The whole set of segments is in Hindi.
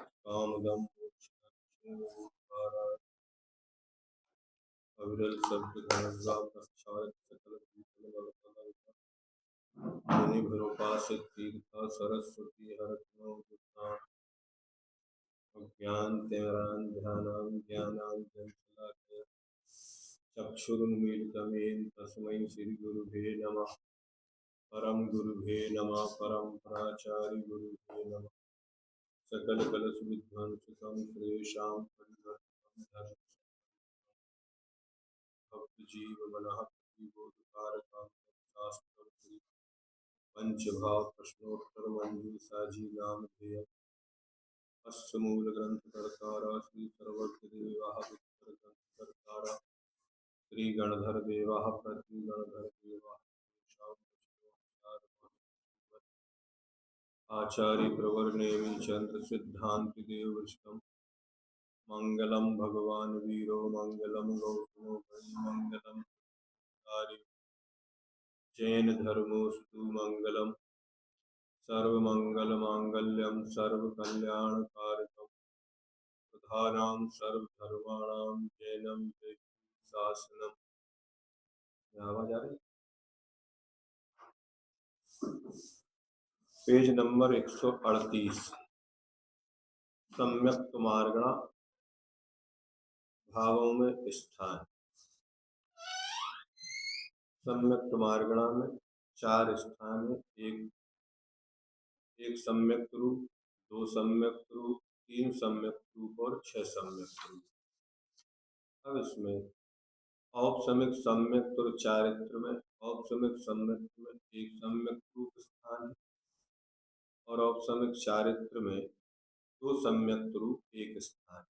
कामदम अविरल शब्द सकल मुनि भरोपासित तीर्थ सरस्वती हरत्नो ज्ञान तेमरान ध्यानां ज्ञानांजन शलाकया चक्षुरुन्मीलितं येन तस्मै श्रीगुरुभे नमः। परम गुरुभे नमः। परम प्राचार्य गुरुभे नमः। सकल कलश विध्वंसकं श्रेषां परिवर्तितं धर्म भक्त जीव मनः प्रतिबोधकारकं शास्त्रं श्री पंचभाव प्रश्नोत्तर मंजूषा जी नाम धेय अस्य मूल ग्रंथ कर्तारा श्री सर्वज्ञ देवाः वित्तर ग्रंथ कर्तारा श्री गणधर देवाः पृथ्वी गणधर देवाः आचार्य प्रवर नेमि चंद्र सिद्धांति देवृष्टम मंगलम भगवान वीरो मंगलम गौतमो भई मंगलम कार्य जैन धर्मोस्तु मंगलम सर्वमंगल मांगल्यम सर्वकल्याणकारकम प्रधानां सर्वधर्माणां जैनम शासनम। आवाज आ रही? Page number 138। सम्यक्त मार्गणा भावों में स्थान। सम्यक्त मार्गणा में 4 स्थान है। एक सम्यक्त रूप, 2 सम्यक्त रूप, 3 सम्यक्त रूप और 6 सम्यक्त रूप। अब इसमें औपसमिक सम्यक्त और चारित्र में औपसमिक सम्यक्त में एक सम्यक्त रूप स्थान है और औपसमिक चारित्र में 2 सम्यक्त रूप एक स्थान।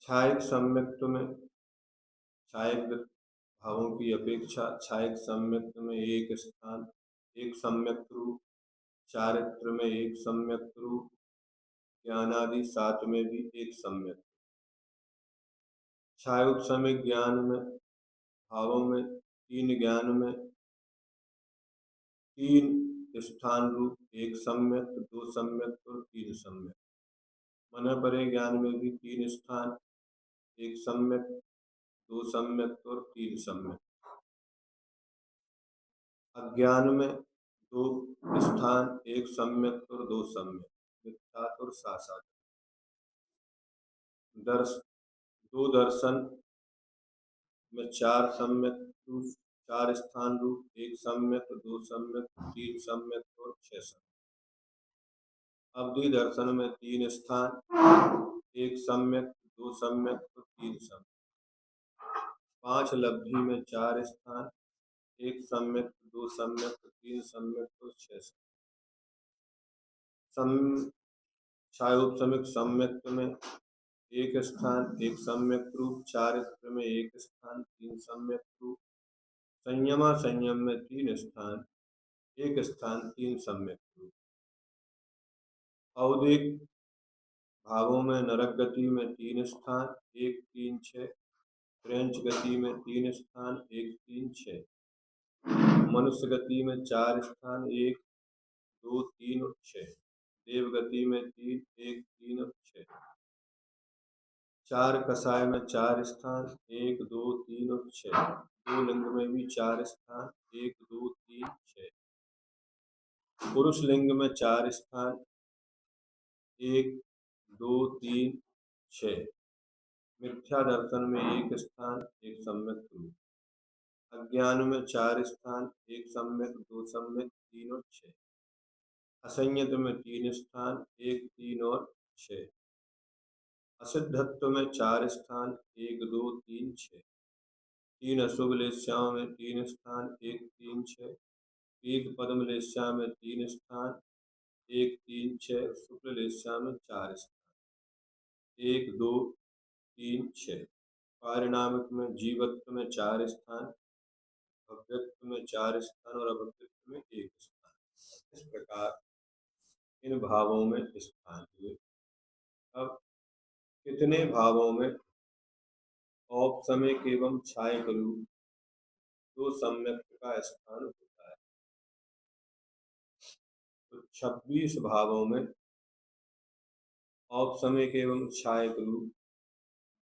छायक सम्यक्त में छायक भावों की अपेक्षा छायक सम्यक्त में एक स्थान, एक सम्यक्त रूप, चारित्र में एक सम्यक्त रूप, ज्ञानादि 7 में भी एक सम्यक्त। छायोपसमिक ज्ञान में भावों में 3 ज्ञान में 3 स्थान रूप, एक सम्यक्त, 2 सम्यक्त और 3 सम्यक्त। मन परे ज्ञान में भी 3 स्थान, एक सम्यक्त, 2 सम्यक्त और 3 सम्यक्त। अज्ञान में 2 स्थान, एक सम्यक्त और 2 सम्यक्त, मिथ्यात्व और सासात। 2 दर्शन में 4 सम्यक्त रूप, 4 स्थान रूप, एक सम्यक्त, 2 सम्यक्त, 3 सम्यक्त और 6 सम्यक्त। अवधि दर्शन में 3 स्थान, एक सम्यक्त, 2 सम्यक्त और 3 सम्यक्त। 5 लब्धि में 4 स्थान, एक सम्यक्त, 2 सम्यक्त, 3 सम्यक्त और 6 सम्यक्त। छायोपसमिक सम्यक्त में एक स्थान, एक सम्यक्त रूप, चारित्र में एक स्थान, 3 सम्यक्त रूप, संयमा संयम में 3 स्थान, एक स्थान, 3 सम्यक्त रूप। औदिक भावों में नरक गति में 3 स्थान, 1, 3, 6, फ्रेंच गति में 3 स्थान, 1, 3, 6, मनुष्य गति में 4 स्थान, 1, 2, 3 और 6, देव गति में 3, 1, 3 और 6, 4 कसाय में 4 स्थान, 1, 2, 3 और 6, 2 लिंग में भी 4 स्थान, 1, 2, 3, 6, पुरुष लिंग में 4 स्थान, 1, 2, 3, 6, मिथ्या दर्शन में 1 स्थान, एक सम्यक्त रूप, अज्ञान में 4 स्थान, एक सम्यक्त, 2 सम्यक्त, 3 और 6, असंयत में 3 स्थान, 1, 3 और 6, असिद्धत्व में 4 स्थान, 1, 2, 3, 6, 3 अशुभ लेस्याओं में 3 स्थान, 1, 3, 6, एक पद्म लेस्या में 3 स्थान, 1, 3, 6, शुक्ल लेस्या में 4 स्थान, 1, 2, 3, 6, पारिणामिक में जीवत्व में 4 स्थान, भव्यत्व में 4 स्थान और अभव्यत्व में 1 स्थान। इस प्रकार इन भावों में स्थान हुए। अब कितने भावों में औपसमिक एवं छायक रूप 2 सम्यक्त का स्थान होता है? तो 26 भावों में औपसमिक एवं छायक रूप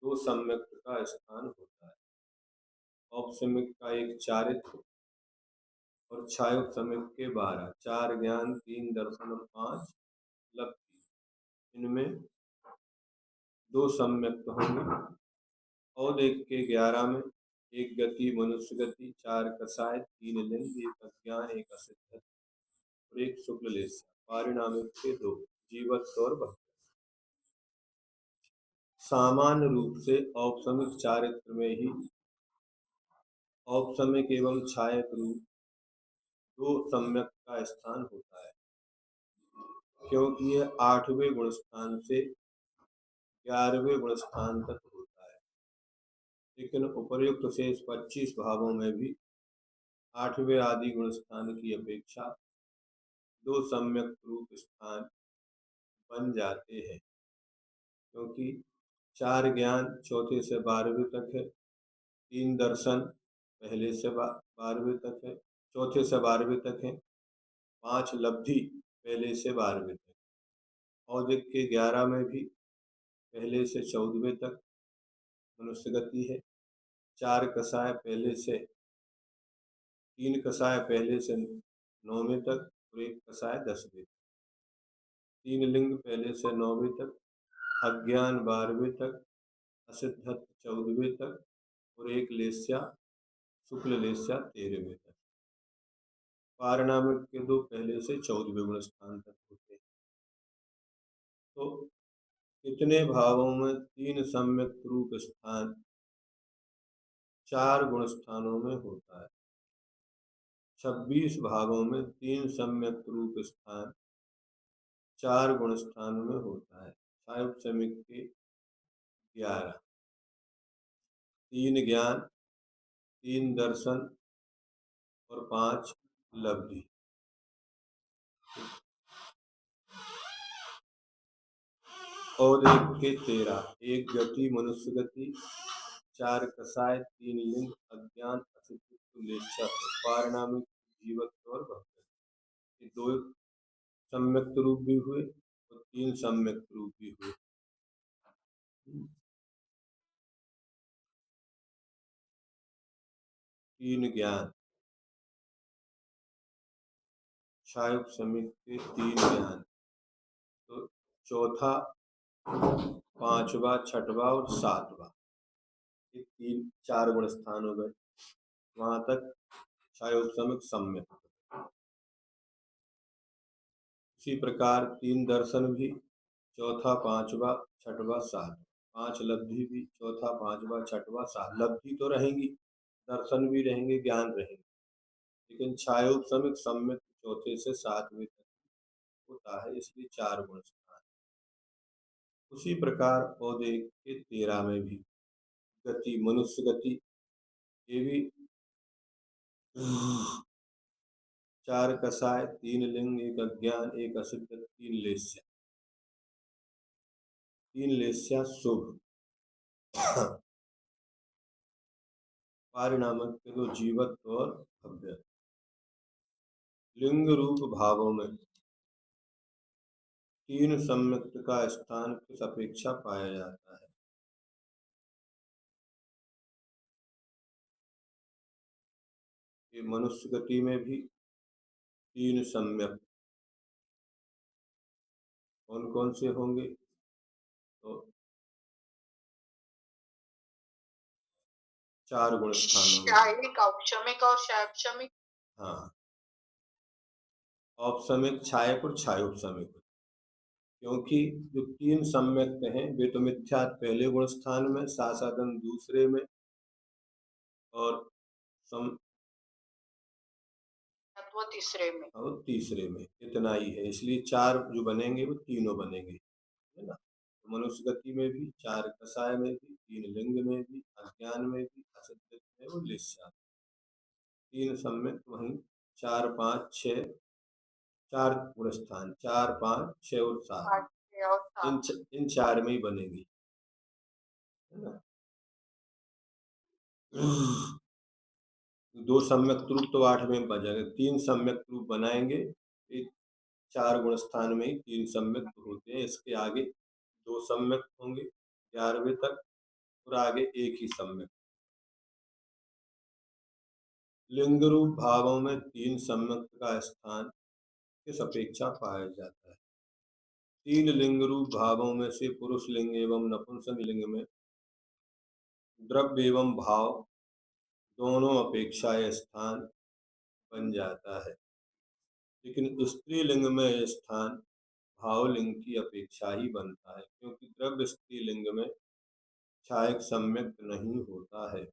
दो सम्यक्त का स्थान होता है। औपसमिक का एक चारित्र और छायोपसमिक के 12, 4 ज्ञान, 3 दर्शन और 5 लब्धि। इनमें दो सम्यक्त होंगे। औदिक के 11 में एक गति मनुष्य गति, 4 कसाय, 3 लिंग, एक अज्ञान, एक असिद्ध और एक शुक्ल लेस्य। पारिणामिक के 2, जीवत्व और भक्त। सामान्य रूप से औपसमिक चारित्र में ही औपसमिक एवं छायक रूप दो सम्यक का स्थान होता है, क्योंकि यह 8वें गुण स्थान से 11वें गुण स्थान तक होता है। लेकिन उपर्युक्त शेष 25 भावों में भी 8वें आदि गुण स्थान की अपेक्षा दो सम्यक रूप स्थान बन जाते हैं, क्योंकि 4 ज्ञान चौथे से 12वें तक है, 3 दर्शन पहले से 12वें तक है, चौथे से 12वें तक है, 5 लब्धि पहले से 12वें तक। औदिक के 11 में भी पहले से 14वें तक मनुष्य गति है, 4 कसाय पहले से 3 कसाय पहले से 9वें तक और 1 कसाय 10वें तक, 3 लिंग पहले से 9वें तक, अज्ञान 12वें तक, असिद्धत्व 14वें तक और 1 लेस्या शुक्ल लेस्या 13वें तक। पारिणामिक के 2 पहले से 14वें गुण स्थान तक होते हैं। तो कितने भावों में 3 सम्यक रूप स्थान 4 गुण स्थानों में होता है? 26 भागों में 3 सम्यक रूप स्थान 4 गुण स्थानों में होता है। छायोपसमिक के 11, 3 ज्ञान, 3 दर्शन और 5 लब्धि। और 1 के 13, 1 गति मनुष्य गति, 4 कसाय, 3 लिंग, अज्ञान, असिद्धत्व, लेस्या। पारिणामिक जीवत्व और भक्त। ये 2 सम्यक्त रूप भी हुए और 3 सम्यक्त रूप भी हुए। 3 ज्ञान, छायोपसमिक के 3 ज्ञान, तो चौथा, 5वां, 6वां और 7वां, ये 4 गुण स्थान हो गए। वहां तक छायोपसमिक सम्यक। इसी प्रकार 3 दर्शन भी चौथा, 5वां, 6वां, 7वां, 5 लब्धि भी चौथा, 5वां, 6वां, 7 लब्धि तो रहेंगी, दर्शन भी रहेंगे, ज्ञान रहेंगे, लेकिन छायोपसमिक सम्यक चौथे से 7वें तक होता है, इसलिए 4 गुण स्थान। उसी प्रकार औदिक के 13 में भी गति मनुष्य गति, ये भी 4 कसाय, 3 लिंग, 1 अज्ञान, 1 असिद्ध, 3 लेस्या। 3 लेस्या शुभ। पारिणामिक के 2 जीवत्व और भव्य। लिंग रूप भावों में 3 सम्यक्त का स्थान किस अपेक्षा पाया जाता है? ये मनुष्य गति में भी 3 सम्यक कौन कौन से होंगे? तो 4 गुण स्थानों में। औपशमिक और छायोपशमिक। हाँ, औपसमिक, छायक और छायोपसमिक। क्योंकि जो 3 सम्यक्त हैं वे तो मिथ्यात्व पहले गुण स्थान में, सासादन दूसरे में और तीसरे में और तीसरे में। इतना ही है, इसलिए 4 जो बनेंगे वो तीनों बनेंगे, है ना। तो मनुष्य गति में भी 4 कसाय में भी, 3 लिंग में भी, अज्ञान में भी, असिद्ध में और लेस्या। 3 सम्यक वहीं 4, 5, 6, 4 गुण स्थान, 4, 5, 6 और 7, इन 4 में ही बनेगी, है ना। 2 सम्यक रूप तो 8वें में बन जाएगा, 3 सम्यक रूप बनाएंगे, 4 गुण स्थान में ही 3 सम्यक होते हैं, इसके आगे दो सम्यक होंगे 11वें तक और आगे एक ही सम्यक। लिंग रूप भावों में तीन सम्यक का स्थान किस अपेक्षा पाया जाता है? तीन लिंग रूप भावों में से पुरुष लिंग एवं नपुंसक लिंग में द्रव्य एवं भाव दोनों अपेक्षा यह स्थान बन जाता है, लेकिन स्त्रीलिंग में यह स्थान भावलिंग की अपेक्षा ही बनता है, क्योंकि द्रव्य स्त्रीलिंग में छायक सम्यक नहीं होता है।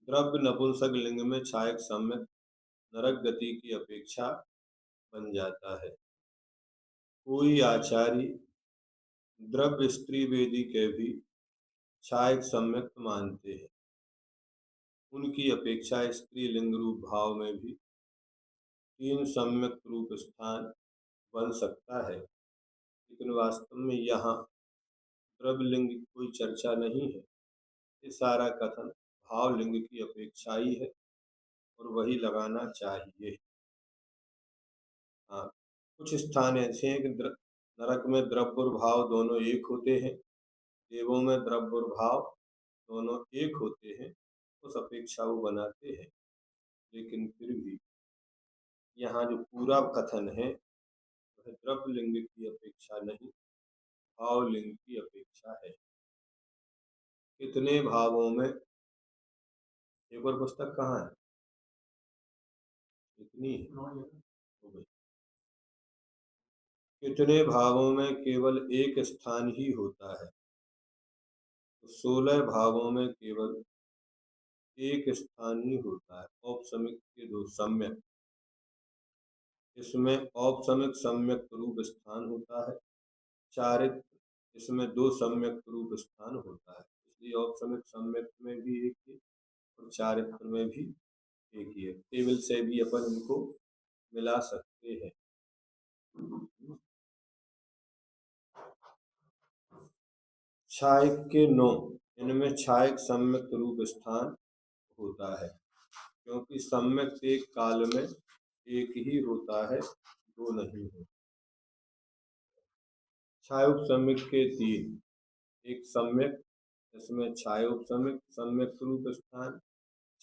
द्रव्य नपुंसक लिंग में छायक सम्यक नरक गति की अपेक्षा बन जाता है। कोई आचार्य द्रव्य स्त्री वेदी के भी छायक सम्यक मानते हैं। उनकी अपेक्षा स्त्रीलिंग रूप भाव में भी तीन सम्यक रूप स्थान बन सकता है, लेकिन वास्तव में यहाँ द्रव्यलिंग की कोई चर्चा नहीं है। ये सारा कथन भावलिंग की अपेक्षा ही है और वही लगाना चाहिए। हाँ, कुछ स्थान ऐसे हैं कि नरक में द्रव्य और भाव दोनों एक होते हैं, देवों में द्रव्य और भाव दोनों एक होते हैं, उस अपेक्षा वो बनाते हैं, लेकिन फिर भी यहाँ जो पूरा कथन है वह द्रव्य लिंग की अपेक्षा नहीं, भावलिंग की अपेक्षा है। कितने भावों में, एक और पुस्तक कहाँ है? इतनी है हो गई। कितने भावों में केवल एक स्थान ही होता है? तो 16 भावों में केवल एक स्थान ही होता है। औपसमिक के दो सम्यक, इसमें औपसमिक सम्यक रूप स्थान होता है। चारित्र, इसमें दो सम्यक रूप स्थान होता है। इसलिए औपसमिक सम्यक में भी एक ही और चारित्र में भी एक ही है। टेबल से भी अपन इनको मिला सकते हैं। छायक के 9, इनमें छायक सम्यक रूप स्थान होता है, क्योंकि सम्यक एक काल में एक ही होता है, दो नहीं होता। छायोपसमिक के 3, एक सम्यक, इसमें छायोपसमिक सम्यक रूप स्थान।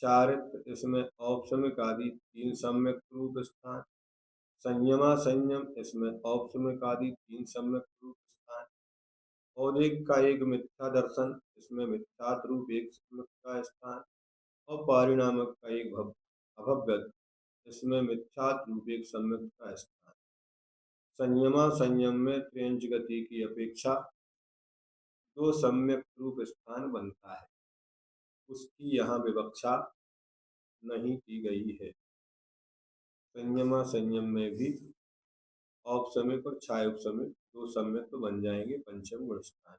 चारित्र, इसमें औपसमिक आदि 3 सम्यक रूप स्थान। संयमा संयम, इसमें औपसमिक आदि 3 सम्यक रूप स्थान। और एक का एक मिथ्या दर्शन, इसमें मिथ्यात रूप एक सम्यक का स्थान। और पारिणामक का एक अभव्यत, इसमें मिथ्यात रूप एक सम्यक का स्थान। संयमा संयम में त्रियंच गति की अपेक्षा दो सम्यक रूप स्थान बनता है, उसकी यहाँ विवक्षा नहीं की गई है। संयमा संयम में भी औपसमिक और छायोपसमिक दो सम्यक तो बन जाएंगे पंचम गुण स्थान।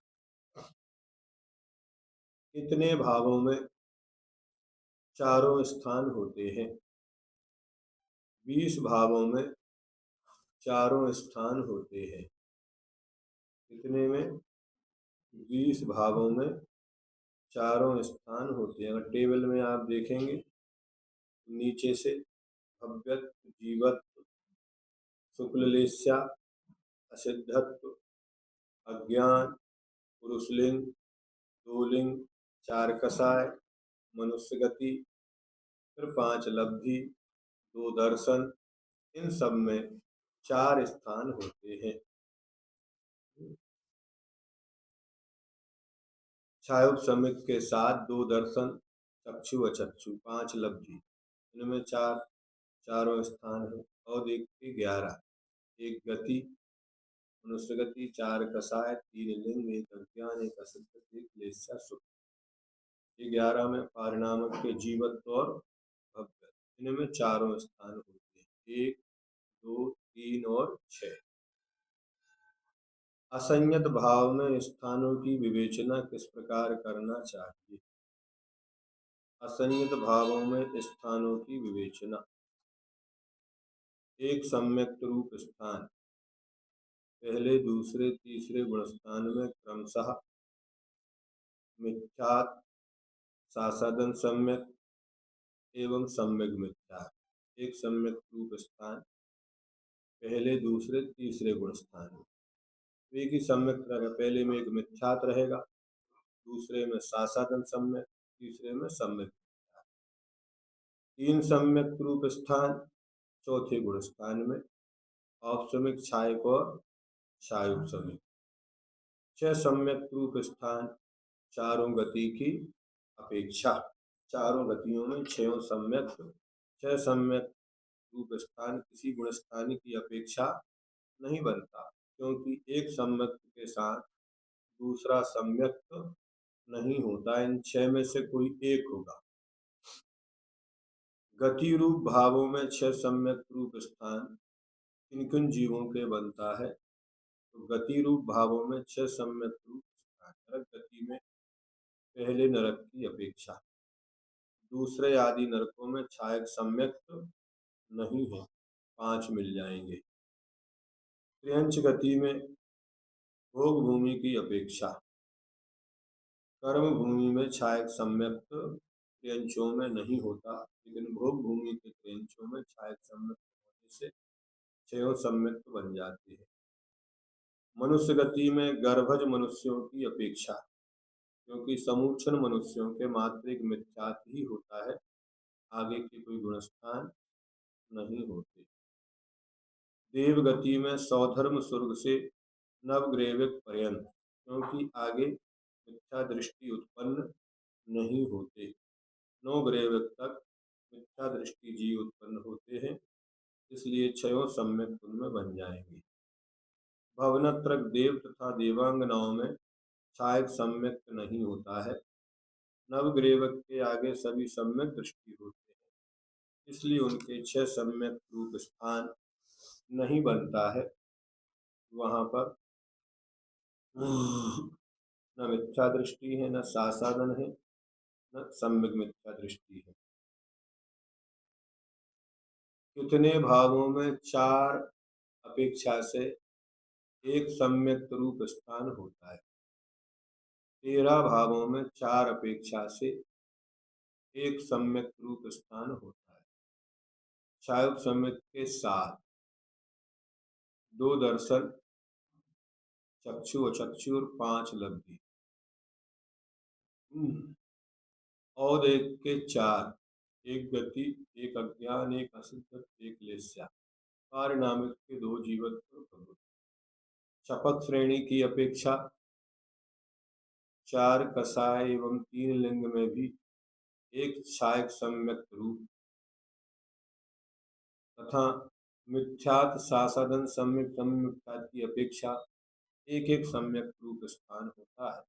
कितने भावों में चारों स्थान होते हैं? 20 भावों में चारों स्थान होते हैं। कितने में? 20 भावों में चारों स्थान होते हैं। अगर टेबल में आप देखेंगे तो नीचे से भव्यत्व, जीवत्व, शुक्ललेस्या, असिद्धत्व, अज्ञान, पुरुषलिंग, दो लिंग, चार कसाय, मनुष्य गति, फिर 5 लब्धि, 2 दर्शन, इन सब में 4 स्थान होते हैं। छायोपसमिक के साथ 2 दर्शन, चक्षु अचक्षु, 5 लब्धि, इनमें चारों स्थान है। और एक के 11, एक गति, मनुष्य गति, 4 कसाय, 3 लिंग, एक अज्ञान, एक असिद्ध, एक लेस्या सुख। ये 11 में पारिणामक के जीवत्व और भव्य, इनमें चारों स्थान होते हैं, 1, 2, 3 और 6। असंयत भाव में स्थानों की विवेचना किस प्रकार करना चाहिए? असंयत भावों में स्थानों की विवेचना, एक सम्यक रूप स्थान पहले दूसरे तीसरे गुण स्थान में क्रमशः मिथ्यात्, सासादन सम्यक एवं सम्यक मिथ्या, एक सम्यक रूप स्थान पहले दूसरे तीसरे गुण स्थान में एक ही सम्यक रहेगा। पहले में एक मिथ्यात रहेगा, दूसरे में सासादन सम्यक, तीसरे में सम्यक। तीन सम्यक रूप स्थान चौथे गुण स्थान में, औपसमिक छायक और छायोपसमिक। छह सम्यक रूप स्थान चारों गति की अपेक्षा। चारों गतियों में छह सम्यक रूप स्थान किसी गुण स्थान की अपेक्षा नहीं बनता, क्योंकि एक सम्यक के साथ दूसरा सम्यक नहीं होता। इन छह में से कोई एक होगा। गति रूप भावों में छह सम्यक रूप स्थान किन किन जीवों के बनता है? तो गति रूप भावों में छह सम्यक रूप स्थान नरक गति में पहले नरक की अपेक्षा। दूसरे आदि नरकों में छायक सम्यक नहीं है, 5 मिल जाएंगे। त्र्यंच गति में भोग भूमि की अपेक्षा। कर्म भूमि में छायक सम्यक त्र्यंचों में नहीं होता, लेकिन भोग भूमि के त्र्यंचों में छायक सम्यक होने से छयों सम्यक बन जाते हैं। मनुष्य गति में गर्भज मनुष्यों की अपेक्षा, क्योंकि समूचन मनुष्यों के मात्र एक मिथ्यात ही होता है, आगे के कोई गुणस्थान नहीं होते। देव गति में सौधर्म स्वर्ग से नवग्रेविक पर्यंत, क्योंकि आगे मिथ्या दृष्टि उत्पन्न नहीं होते। 9 ग्रेविक तक मिथ्या दृष्टि जीव उत्पन्न होते हैं, इसलिए छयों सम्यक उनमें बन जाएंगे। भवनत्रक देव तथा देवांगनाओं में छायक सम्यक नहीं होता है। नवग्रेवक के आगे सभी सम्यक दृष्टि होते हैं, इसलिए उनके छह सम्यक रूप स्थान नहीं बनता है। वहां पर न मिथ्या दृष्टि है, न सासादन है, न सम्यक मिथ्या दृष्टि है। कितने भावों में चार अपेक्षा से एक सम्यक रूप स्थान होता है? 13 भावों में चार अपेक्षा से एक सम्यक रूप स्थान होता है। छायोग सम्यक के साथ दो दर्शन, चक्षु अचक्षु और 5 लब्धि। और एक के चार, एक गति, एक अज्ञान, एक असिद्ध, एक लेस्या। पारिणामिक के 2 जीवत्व प्रभुत्व। शपथ श्रेणी की अपेक्षा 4 कसाय एवं 3 लिंग में भी एक छायक सम्यक रूप तथा मिथ्यात सासादन सम्यक सम्यक्तात् की अपेक्षा एक एक सम्यक रूप स्थान होता है।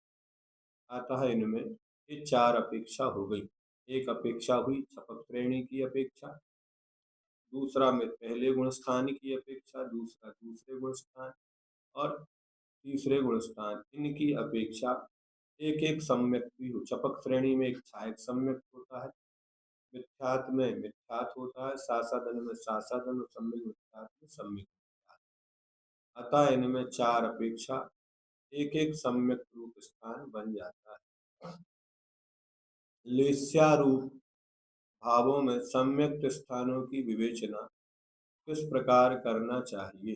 अतः इनमें ये 4 अपेक्षा हो गई। एक अपेक्षा हुई शपथ श्रेणी की अपेक्षा, दूसरा में पहले गुण स्थान की अपेक्षा, दूसरा दूसरे गुण स्थान और तीसरे गुण स्थान, इनकी अपेक्षा एक एक सम्यक भी हो। शपथ श्रेणी में एक छायक सम्यक होता है, मिथ्यात में मिथ्यात होता है, सासादन में सासादन और सम्यक मिथ्यात में सम्यक होता है। अतः इनमें 4 अपेक्षा एक एक सम्यक रूप स्थान बन जाता है। लेस्यारूप भावों में सम्यक स्थानों की विवेचना किस प्रकार करना चाहिए?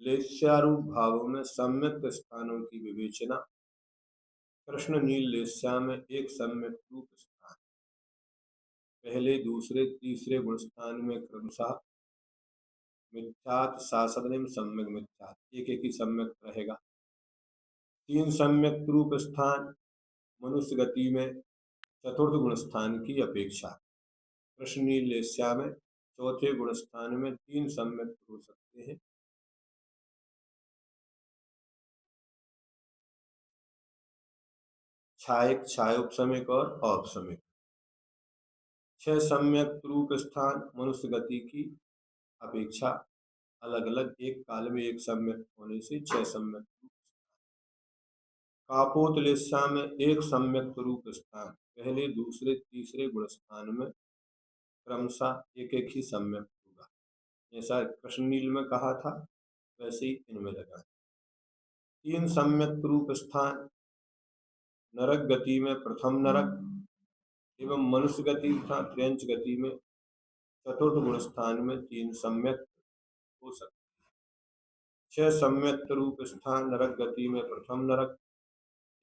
लेस्यारूप भावों में सम्यक स्थानों की विवेचना। कृष्ण नील लेस्या में एक सम्यक रूप स्थान, पहले दूसरे तीसरे गुण स्थान में क्रमशः मिथ्यात सासदन सम्यक मिथ्यात, एक एक ही सम्यक रहेगा। 3 सम्यक रूप स्थान मनुष्य गति में चतुर्थ गुण स्थान की अपेक्षा। कृष्ण नील लेस्या में चौथे गुण स्थान में 3 सम्यक हो सकते हैं। छायक, छायोपसमिक और औपसमिक। 6 सम्यक रूप स्थान मनुष्य गति की अपेक्षा अलग अलग एक काल में एक सम्यक होने से 6 सम्यक रूप। कापोत लेस्या में एक सम्यक रूप स्थान, पहले दूसरे तीसरे गुण स्थान में क्रमशः एक एक ही सम्यक होगा। जैसा कृष्ण नील में कहा था वैसे ही इनमें लगा। 3 सम्यक रूप स्थान नरक गति में प्रथम नरक एवं मनुष्य गति तथा त्र्यंच गति में चतुर्थ गुण स्थान में 3 सम्यक हो सकते हैं। 6 सम्यक्त रूप स्थान नरक गति में प्रथम नरक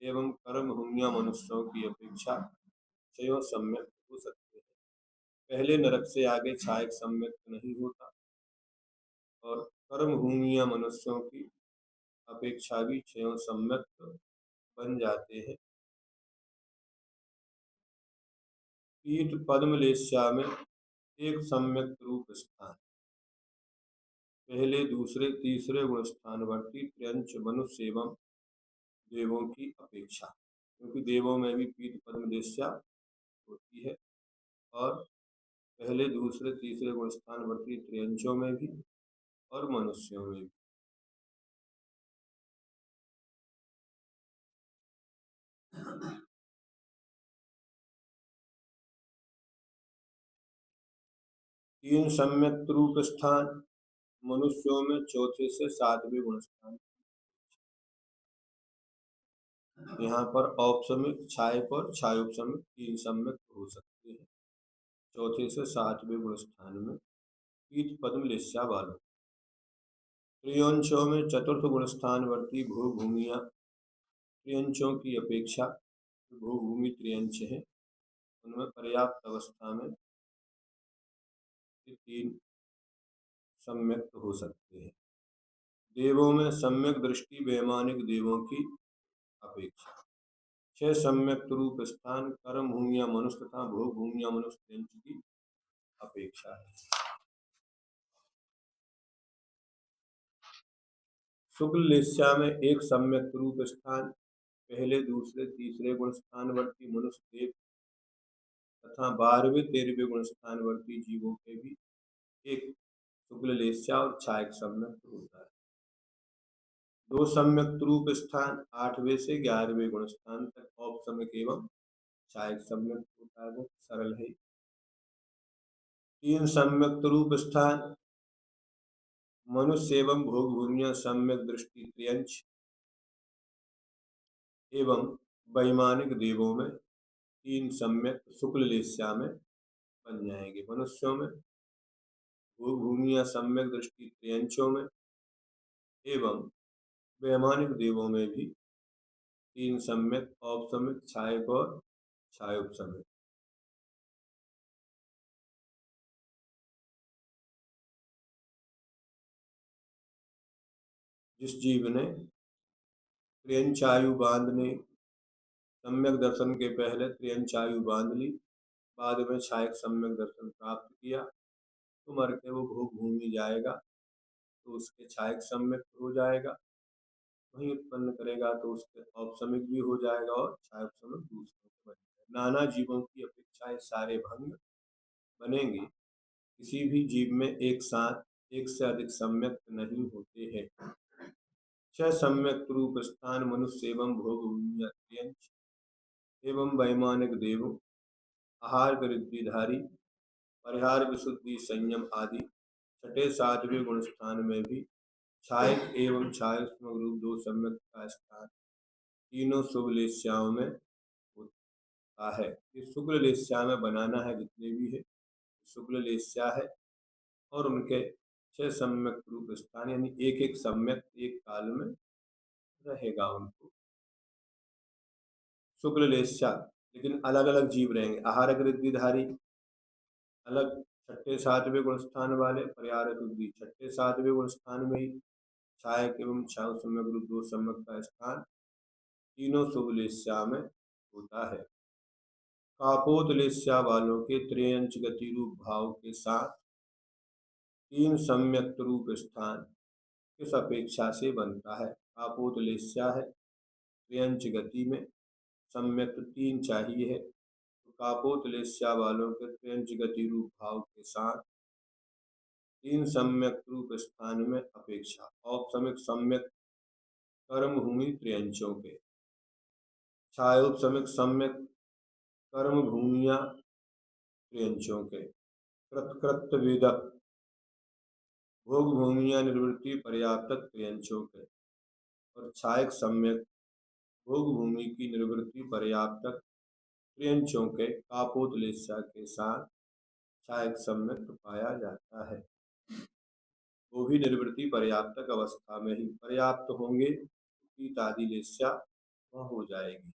एवं कर्म भूमियां मनुष्यों की अपेक्षा क्षयों सम्यक्त हो सकते हैं। पहले नरक से आगे छायक सम्यक्त नहीं होता और कर्म भूमियां मनुष्यों की अपेक्षा भी क्षयों सम्यक्त बन जाते हैं। पीठ पद्म लेस्या में एक सम्यक्त रूप स्थान पहले दूसरे तीसरे गुण स्थानवर्ती त्र्यंच मनुष्य एवं देवों की अपेक्षा, क्योंकि देवों में भी पीठ पद्म लेस्या होती है और पहले दूसरे तीसरे गुण स्थानवर्ती त्र्यंचों में भी और मनुष्यों में भी। तीन सम्यक्त रूप स्थान मनुष्यों में चौथे से सातवें गुण स्थान। यहाँ पर औपसमिक छायक और छायोपसमिक तीन सम्यक्त हो सकते हैं चौथे से सातवें गुण स्थान में पीठ पद्म लेस्या वालों। त्रियंचों में चतुर्थ गुण स्थानवर्ती भूभूमियां त्रियंचों की अपेक्षा भूभूमि त्रियंच है उनमें पर्याप्त अवस्था में तीन सम्यक्त हो सकते हैं। देवों में सम्यक दृष्टि वैमानिक देवों की अपेक्षा। 6 सम्यक्त रूप स्थान कर्म भूमियां मनुष्य तथा भोग भूमियां मनुष्य त्रियंच की अपेक्षा है। शुक्ल लेस्या में एक सम्यक्त रूप स्थान पहले दूसरे तीसरे गुण स्थानवर्ती मनुष्य देव तथा 12वें 13वें गुण स्थानवर्ती जीवों के भी एक शुक्ल लेस्या और छायक सम्यक्त होता है। दो सम्यक्त रूप स्थान 8वें से 11वें गुण स्थान तक औपसमिक एवं छायक सम्यक्त होता है, वो सरल है। तीन सम्यक्त रूप स्थान मनुष्य एवं भोग भूमियां सम्यक दृष्टि त्रियंच एवं वैमानिक देवों में तीन सम्यक्त शुक्ल लेस्या में बन जाएंगे। मनुष्यों में भोग भूमियां सम्यक दृष्टि त्रियंचों में एवं वैमानिक देवों में भी तीन सम्यक औपसमिक छायक और छायोपसमिक। जिस जीव ने त्रियंचायु बांधने सम्यक दर्शन के पहले त्रियंचायु बांध ली, बाद में छायक सम्यक दर्शन प्राप्त किया तो मर के वो भोग भूमि जाएगा तो उसके छायक सम्यक हो जाएगा, वहीं उत्पन्न करेगा तो उसके औपसमिक भी हो जाएगा और छायोपसमिक दूसरों को बन जाएगा। नाना जीवों की अपेक्षा ये सारे भंग बनेंगे। किसी भी जीव में एक साथ एक से अधिक सम्यक नहीं होते हैं। 6 सम्यक्त रूप स्थान मनुष्य एवं भोग भूमियां त्रियंच एवं वैमानिक देव आहार वृद्धिधारी परिहार विशुद्धि संयम आदि छठे सातवें गुण स्थान में भी छायक एवं छायात्मक रूप दो सम्यक का स्थान तीनों शुभ लेस्याओं में होता है। ये शुक्ल लेस्या में बनाना है जितने भी है शुक्ल लेस्या है और उनके 6 सम्यक रूप स्थान यानी एक एक सम्यक एक काल में रहेगा उनको शुक्ल लेस्या, लेकिन अलग अलग जीव रहेंगे। आहार वृद्धिधारी अलग छठे सातवें गुण स्थान वाले, परिहार बुद्धि छठे सातवें गुण स्थान में ही छायक एवं छाव सम्यक रूप दो सम्यक का स्थान तीनों शुभ लेस्या में होता है। कापोत लेस्या वालों के त्रियंच गति रूप भाव के साथ तीन सम्यक्त रूप स्थान किस अपेक्षा से बनता है। कापोत लेस्या है, त्रियंच गति में सम्यक्त तीन चाहिए है तो कापोत लेस्या वालों के त्रियंच गति रूप भाव के साथ तीन सम्यक रूप स्थान में अपेक्षा औपसमिक सम्यक कर्म भूमि त्रियंचों के छायोपसमिक सम्यक कर्म भूमियां त्रियंचों के कृतकृत्य वेदक भोग भूमियां निवृत्ति पर्याप्त त्रियंचों के और छायक सम्यक भोग भूमि की निवृत्ति पर्याप्त त्रियंचों के कापोत लेस्या के साथ छायक सम्यक पाया जाता है। वो भी निर्वृत्ति पर्याप्तक अवस्था में ही पर्याप्त होंगे, ईतादि लेस्या वह हो जाएगी।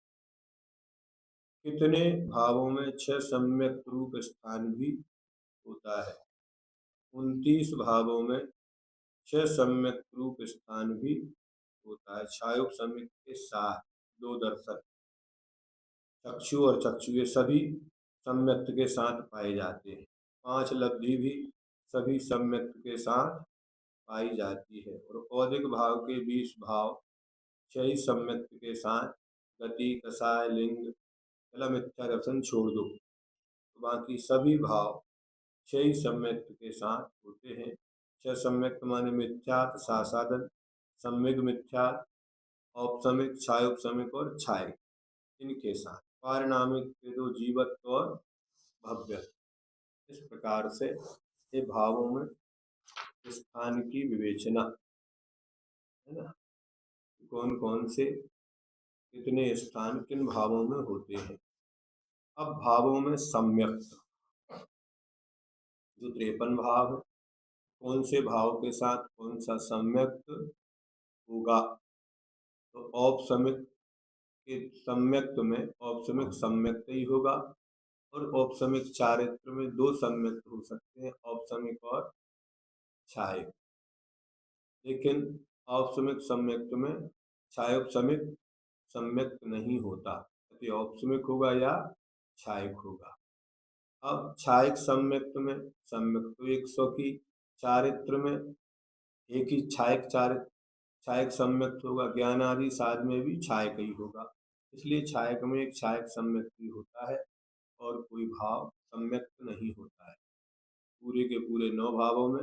कितने भावों में 6 सम्यक रूप स्थान भी होता है? 29 भावों में 6 सम्यक रूप स्थान भी होता है। छायोग सम्यक के साथ 2 दर्शन, चक्षु और चक्षु ये सभी सम्यक्त के साथ पाए जाते हैं। 5 लब्धि भी सभी सम्यक्त के साथ पाई जाती है। और औदिक भाव के 20 भाव 6 ही सम्यक्त के साथ गति, कसाय, लिंग, चला मिथ्या दर्शन छोड़ दो, तो बाकी सभी भाव 6 ही सम्यक्त के साथ होते हैं। 6 सम्यक्त माने मिथ्यात्, सासादन, सम्यक मिथ्यात्, औपसमिक, छायोपसमिक और छायक, इनके साथ पारिणामिक के 2 जीवत्व और भव्य। इस प्रकार से ये भावों में स्थान की विवेचना है ना, कौन कौन से कितने स्थान किन भावों में होते हैं। अब भावों में सम्यक जो 53 भाव है, कौन से भाव के साथ कौन सा सम्यक होगा? तो औपसमिक के सम्यक्त में औपसमिक सम्यक्त ही होगा। और औपसमिक चारित्र में 2 सम्यक्त हो सकते हैं, औपसमिक और छायक। लेकिन औपसमिक सम्यक्त में छायोपसमिक सम्यक्त नहीं होता, तो औपसमिक होगा या छायक होगा। अब छायक सम्यक्त में सम्यक्त तो 100 की, चारित्र में एक ही छायक चारित्र छायक सम्यक्त होगा। ज्ञान आदि साध में भी छायक ही होगा, इसलिए छायक में एक छायक सम्यक्त ही होता है और कोई भाव सम्यक्त नहीं होता है। पूरे के पूरे 9 भावों में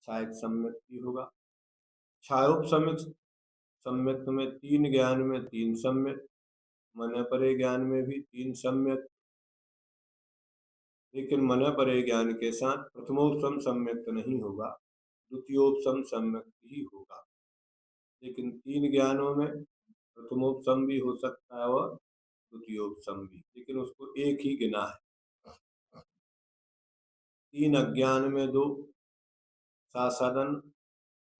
छायक सम्यक्त ही होगा। छायोपसमिक सम्यक्त में 3 ज्ञान में 3 सम्यक, मन परे ज्ञान में भी 3 सम्यक। लेकिन मन परे ज्ञान के साथ प्रथमोपसम सम्यक्त नहीं होगा, द्वितीयोपसम सम्यक्त ही होगा। लेकिन 3 ज्ञानों में प्रथमोपसम भी हो सकता है और द्वितीयोपसम भी, लेकिन उसको एक ही गिना है। 3 अज्ञान में 2 सासादन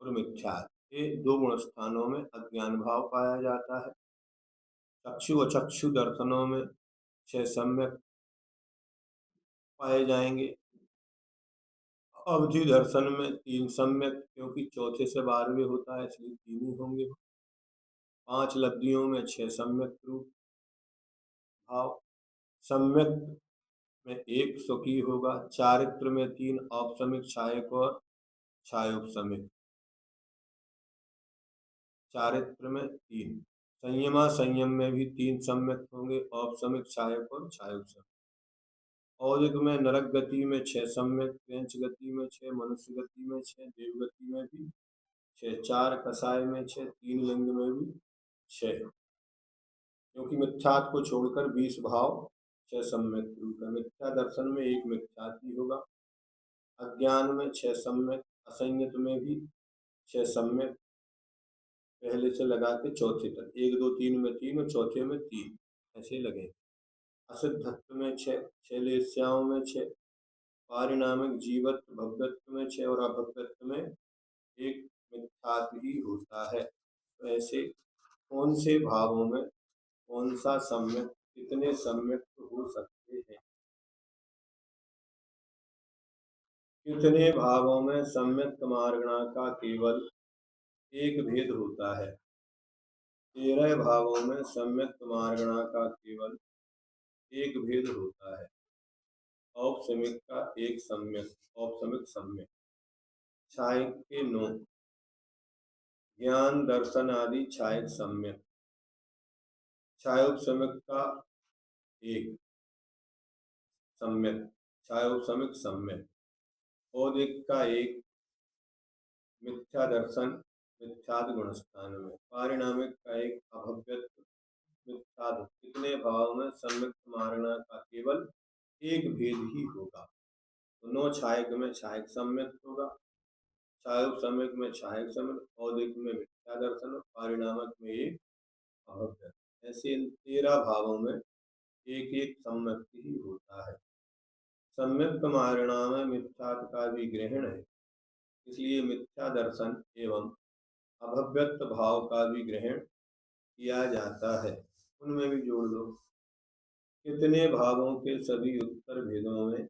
और मिथ्या, ये 2 गुण स्थानों में अज्ञान भाव पाया जाता है। चक्षु अचक्षु दर्शनों में 6 सम्यक पाए जाएंगे। अवधि दर्शन में 3 सम्यक, क्योंकि चौथे से 12वें होता है इसलिए 3 ही होंगे। 5 लब्धियों में 6 सम्यक रूप भाव, सम्यक में 1 स्वकीय होगा। चारित्र में 3 औपसमिक, छायक और छायोपसमिक, चारित्र में 3। संयमा संयम में भी 3 सम्यक होंगे, औपसमिक, छायक और छायोपसमिक। औदिक में नरक गति में 6 सम्यक, पेंच गति में 6, मनुष्य गति में 6, देव गति में भी 6, 4 कसाय में 6, 3 लिंग में भी 6। क्योंकि मिथ्यात को छोड़कर 20 भाव 6 सम्यक रूप है। मिथ्या दर्शन में 1 मिथ्यात ही होगा। अज्ञान में 6 सम्यक, असंयत में भी 6 सम्यक, पहले से लगा के चौथे तक 1 2 3 में 3 और चौथे में 3 ऐसे लगे। असिद्धत्व में 6, 6 लेस्याओं में 6, पारिणामिक जीवत्व भव्यत्व में 6 और अभव्यत्व में 1 मिथ्यात ही होता है। तो ऐसे कौन से भावों में कौन सा सम्यक कितने सम्यक हो सकते हैं? कितने भावों में सम्यक मार्गणा का केवल एक भेद होता है? 13 भावों में सम्यक मार्गणा का केवल एक भेद होता है। औपसमिक का एक सम्यक, औपसमिक सम्यक। छायक के 9, ज्ञान दर्शन आदि छायक सम्यक। छायोपसमिक का 1 सम्यक, छायोपसमिक सम्यक। औदिक का 1 मिथ्या दर्शन मिथ्याद गुण स्थान में। पारिणामिक का 1 अभव्यत्व मिथ्याद। कितने भाव में सम्यक मारना का केवल एक भेद ही होगा? तो 9 छायक में छायक सम्यक होगा, छायोपसमिक में छायक सम्यक, औदिक में मिथ्या दर्शन, पारिणामिक में 1 अभव्यत्व। ऐसे इन 13 भावों में एक एक सम्यक ही होता है। सम्यक मारणा में मिथ्यात का भी ग्रहण है, इसलिए मिथ्या दर्शन एवं अभव्यक्त भाव का भी ग्रहण किया जाता है। उनमें भी जोड़ लो। कितने भावों के सभी उत्तर भेदों में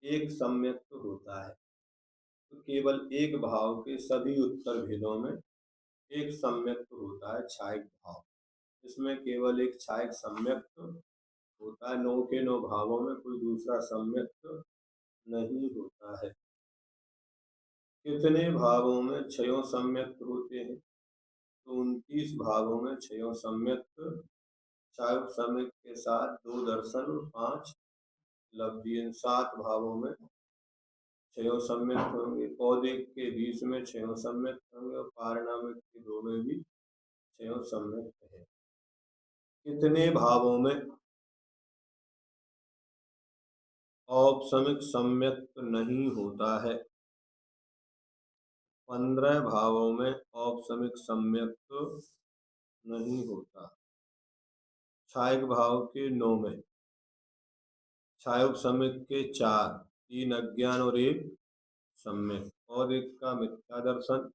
एक सम्यक्त होता है? तो केवल एक भाव के सभी उत्तर भेदों में एक सम्यक्त होता है, छायक भाव। इसमें केवल एक छायक सम्यक्त होता है, 9 के 9 भावों में कोई दूसरा सम्यक्त नहीं होता है। कितने भावों में छयों सम्यक्त होते हैं? तो 29 भावों में छयों सम्यक्त, छायक सम्यक्त के साथ 2 दर्शन और 5 लब्धि। इन 7 भावों में छयों सम्यक्त होंगे। पौधे के 20 में छयों सम्यक्त होंगे और पारिणामिक के 2 में भी छयों सम्यक्त है। कितने भावों में औपसमिक सम्यक्त नहीं होता है? 15 भावों में औपसमिक सम्यक्त नहीं होता। छायक भाव के 9 में, छायोपसमिक के 4, 3 अज्ञान और 1 सम्यक, और एक का मिथ्या दर्शन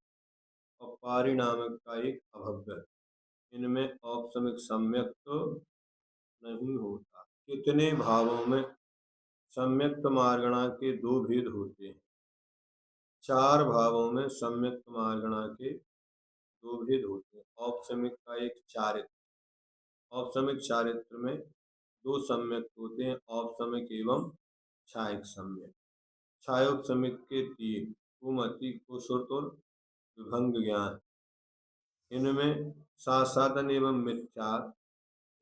और पारिणामिक का एक अभव्य। इनमें औपसमिक सम्यक्त तो नहीं होता। कितने भावों में सम्यक्त मार्गणा के 2 भेद होते हैं? 4 भावों में सम्यक्त मार्गणा के 2 भेद होते हैं। औपसमिक का एक चारित्र, औपसमिक चारित्र में 2 सम्यक्त होते हैं, औपसमिक एवं छायक सम्यक। छायोपसमिक के 3, कुमति, कुश्रुत और विभंग ज्ञान। इनमें सासादन एवं मिथ्या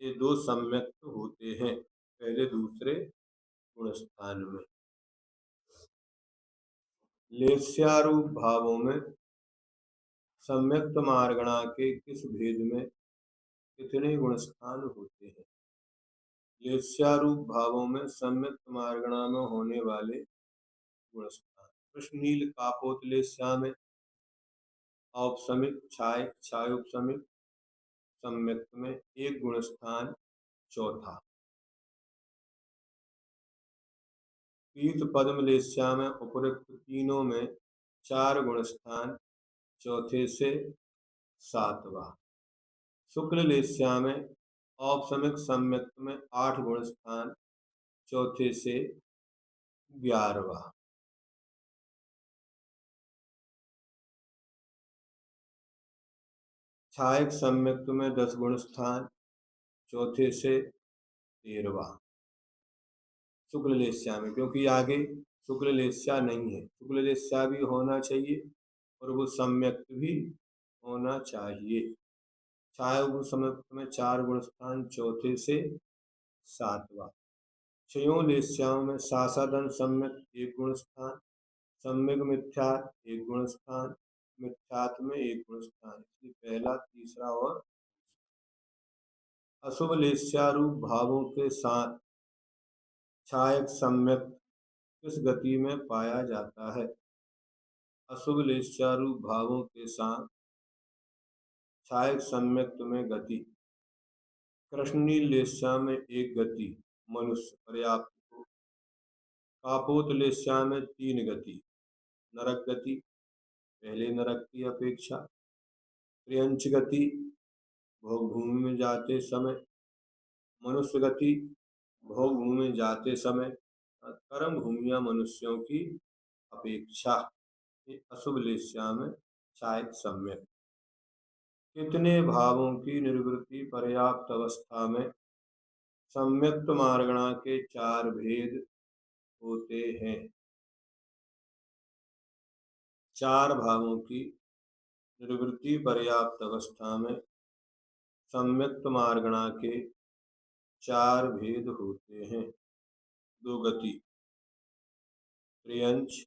ये 2 सम्यक्त होते हैं, पहले दूसरे गुण स्थान में। लेस्यारूप भावों में सम्यक्त मार्गणा के किस भेद में कितने गुण स्थान होते हैं? लेस्यारूप भावों में सम्यक्त मार्गणा में होने वाले गुण स्थान। कृष्णनील कापोत लेस्या में औपसमिक, छायक, छायोपसमिक सम्यक्त में एक गुण स्थान, चौथा। पीत पद्म लेस्या में उपरोक्त तीनों में 4 गुण स्थान, चौथे से 7वां। शुक्ल लेस्या में औपसमिक सम्यक्त में 8 गुण स्थान, चौथे से 11वां। छायक सम्यक्त में 10 गुण स्थान, चौथे से 13वां। शुक्ल लेस्या में, क्योंकि आगे शुक्ल लेस्या नहीं है, शुक्ल लेस्या भी होना चाहिए और वो सम्यक्त भी होना चाहिए। छाया सम्यक्त में 4 गुण स्थान, चौथे से 7वां। छयों लेस्याओं में सासादन सम्यक 1 गुण स्थान, सम्यक मिथ्या 1 गुण स्थान, मिथ्यात् में 1 गुण स्थान। इसलिए पहला, तीसरा और अशुभ लेस्यारूप भावों के साथ छायक सम्यक किस गति में पाया जाता है? अशुभ लेस्यारूप भावों के साथ छायक सम्यक्त में गति। कृष्णनील लेस्या में 1 गति, मनुष्य पर्याप्त हो। कापोत लेस्या में 3 गति, नरक गति, पहले नरक की अपेक्षा। त्रियंच गति, भोग भूमि में जाते समय। मनुष्य गति, भोग भूमि में जाते समय कर्म भूमिया मनुष्यों की अपेक्षा। ये अशुभ लेस्या में छायक सम्यक। कितने भावों की निवृत्ति पर्याप्त अवस्था में सम्यक्त मार्गणा के 4 भेद होते हैं? 4 भावों की निवृत्ति पर्याप्त अवस्था में सम्यक्त मार्गणा के 4 भेद होते हैं। 2 गति, त्रियंच,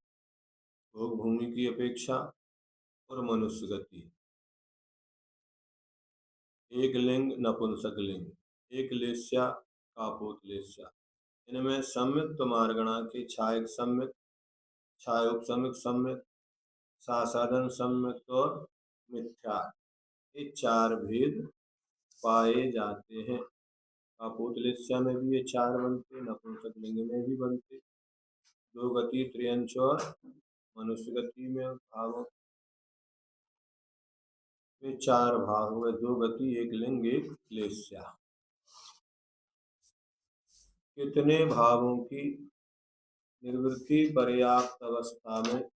भोग भूमि की अपेक्षा और मनुष्य गति। 1 लिंग, नपुंसक लिंग, 1 लेस्या, कापोत लेस्या। इनमें सम्यक्त मार्गणा के छायक सम्यक, छायोपसमिक सम्यक, सासादन सम्यक और मिथ्या, ये 4 भेद पाए जाते हैं। कापोत लेस्या में भी ये 4 बनते, नपुंसक लिंग में भी बनते। 2 गति, त्रियंच और मनुष्य गति में भावों के 4 भाग हुए, 2 गति, 1 लिंग, 1 क्लेश्या। कितने भावों की निवृत्ति पर्याप्त अवस्था में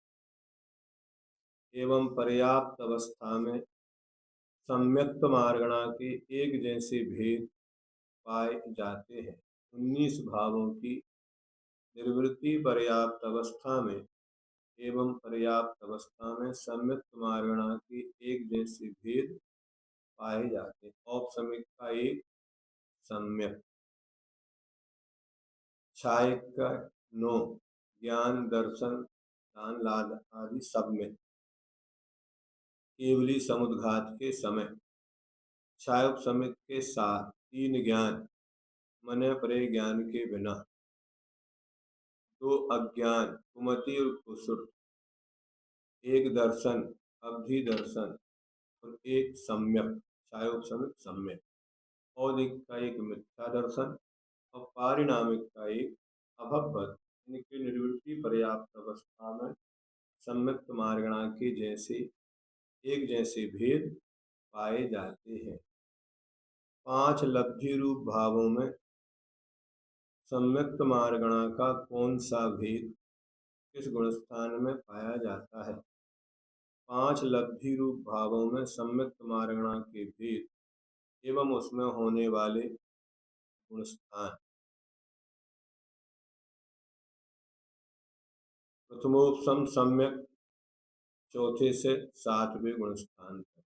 एवं पर्याप्त अवस्था में सम्यक्त मार्गणा के एक जैसे भेद पाए जाते हैं? 19 भावों की निवृत्ति पर्याप्त अवस्था में एवं पर्याप्त अवस्था में सम्यक्त मार्गणा के एक जैसे भेद पाए जाते हैं। औपसमिक का एक सम्यक, छायक का 9, ज्ञान, दर्शन, दान, लाद आदि सब में, केवली समुद्घात के समय, छायोपसमिक के साथ 3 ज्ञान, मन परे ज्ञान के बिना, 2 अज्ञान, कुमति और कुसुट, 1 दर्शन, अवधि दर्शन, और 1 सम्यक, छायोपसमिक सम्यक। औदिक का एक मिथ्या दर्शन और पारिणामिक का एक अभवत, इनकी निवृत्ति पर्याप्त अवस्था में सम्यक्त मार्गणा के जैसे एक जैसे भेद पाए जाते हैं। 5 लब्धि रूप भावों में सम्यक्त मार्गणा का कौन सा भेद किस गुणस्थान में पाया जाता है? 5 लब्धि रूप भावों में सम्यक्त मार्गणा के भेद एवं उसमें होने वाले गुणस्थान। प्रथमोपसम सम्यक चौथे से 7वें गुणस्थान तक,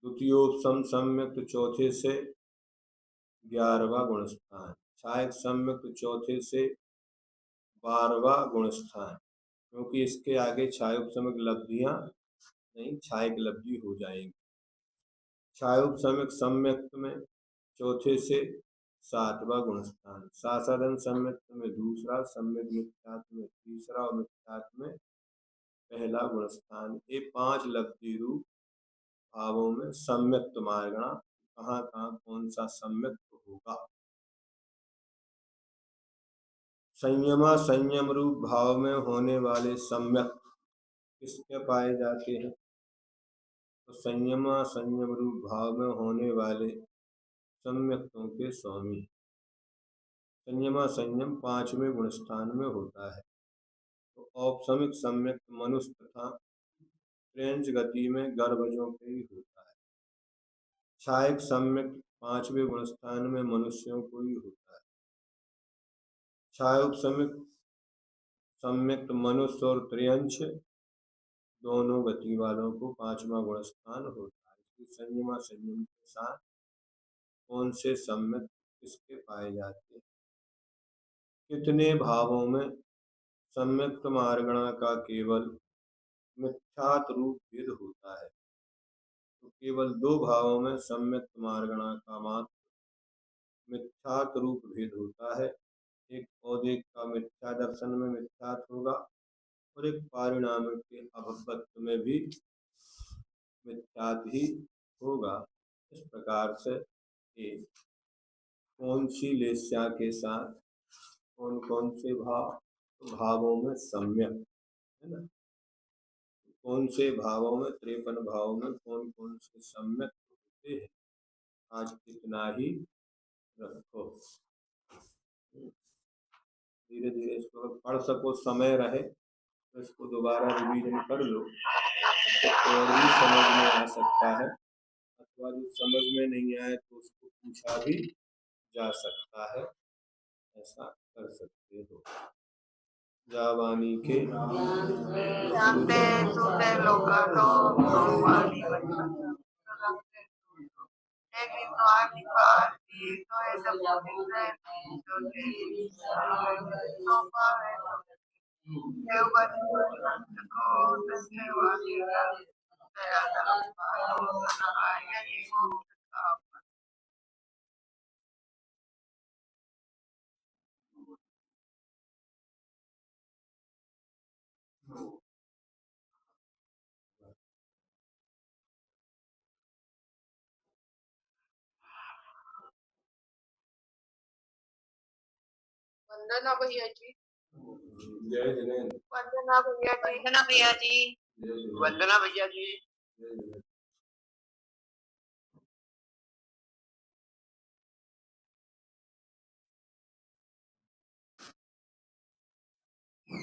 द्वितीयोपसम सम्यक चौथे से 11वां गुणस्थान, छायक सम्यक चौथे से 12वां गुणस्थान, क्योंकि इसके आगे छायोपसमिक लब्धियां नहीं, छायक लब्धि हो जाएंगी। छायोपसमिक सम्यक में चौथे से 7वां गुणस्थान, साधारण सम्यक में दूसरा, सम्यक मिथ्यात्व में तीसरा और मिथ्यात्व में पहला गुणस्थान। ये 5 लब्धि रूप भावों में सम्यक्त मार्गणा कहाँ कहाँ कौन सा सम्यक्त होगा? संयमा संयम रूप भाव में होने वाले सम्यक किसके पाए जाते हैं? तो संयमा संयम रूप भाव में होने वाले सम्यक्तों के स्वामी। संयमा संयम 5वें गुणस्थान में होता है। तो औपसमिक सम्यक मनुष्य तथा फ्रेंच गति में गर्भजों के ही होता है। छायक सम्यक 5वें गुणस्थान में मनुष्यों को ही होता है। छायोपसमिक सम्यक मनुष्य और त्रियंश दोनों गति वालों को 5वां गुणस्थान होता है। इसकी संयमा संयम के साथ कौन से सम्यक किसके पाए जाते हैं? कितने भावों में सम्यक्त मार्गणा का केवल मिथ्यात रूप भेद होता है? तो केवल 2 भावों में सम्यक्त मार्गणा का मात्र मिथ्यात रूप भेद होता है। एक औदिक का मिथ्या दर्शन में मिथ्यात होगा और एक पारिणामिक के अभवत्व में भी मिथ्यात ही होगा। इस प्रकार से ये कौन सी लेस्या के साथ कौन कौन से भावों में सम्यक है ना, कौन से भावों में 53 भावों में कौन कौन से सम्यक होते हैं। आज इतना ही रखो, धीरे धीरे इसको अगर पढ़ सको, समय रहे तो इसको दोबारा रिवीजन कर लो तो और भी समझ में आ सकता है, अथवा जो समझ में नहीं आए तो उसको पूछा भी जा सकता है, ऐसा कर सकते हो। जावानी के जानते सुनते लोकालो वाली लेकिन तो आगे पार्टी तो ऐसा बोलते हैं तो तो पावे देवगन को दसने वाली दया ये वंदना भैया जी। जय जिनेन्द्र। वंदना भैया जी। जय जिनेन्द्र। वंदना भैया जी। जय जिनेन्द्र।